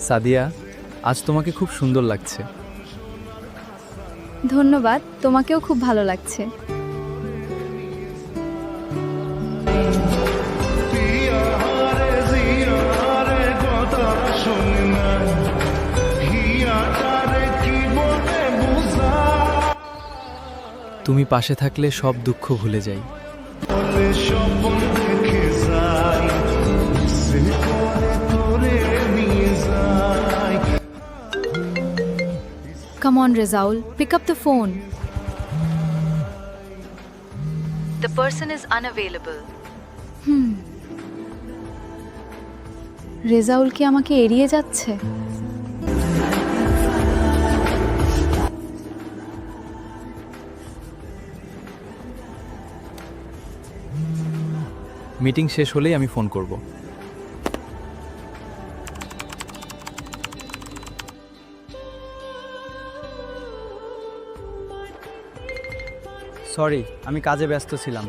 সাদিয়া, আজ তোমাকে খুব সুন্দর লাগছে। ধন্যবাদ, তোমাকেও খুব ভালো লাগছে। তুমি পাশে থাকলে সব দুঃখ ভুলে যাই। Come on, Razaul, pick up the phone. The person is unavailable. Rezaul কি আমাকে এড়িয়ে যাচ্ছে? মিটিং শেষ হলেই আমি ফোন করব। সরি, আমি কাজে ব্যস্ত ছিলাম।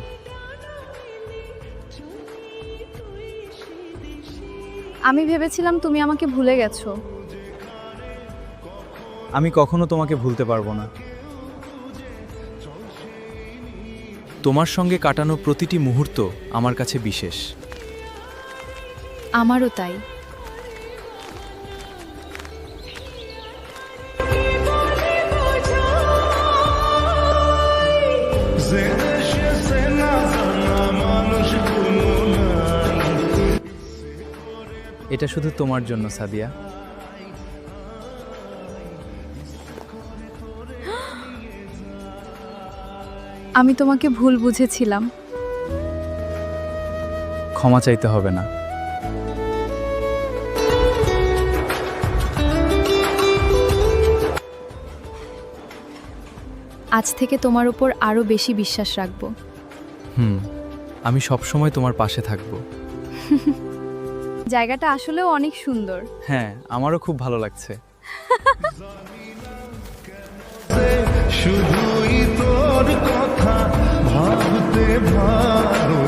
আমি ভেবেছিলাম তুমি আমাকে ভুলে গেছো। আমি কখনো তোমাকে ভুলতে পারবো না। তোমার সঙ্গে কাটানো প্রতিটি মুহূর্ত আমার কাছে বিশেষ। আমারও তাই। এটা শুধু তোমার জন্য সাদিয়া। আমি তোমাকে ভুল বুঝেছিলাম। ক্ষমা চাইতে হবে না। আজ থেকে তোমার উপর আরো বেশি বিশ্বাস রাখবো। আমি সবসময় তোমার পাশে থাকবো। জায়গাটা আসলেও অনেক সুন্দর। হ্যাঁ, আমারও খুব ভালো লাগছে। শুধুই তোর কথা ভাবতে ভালো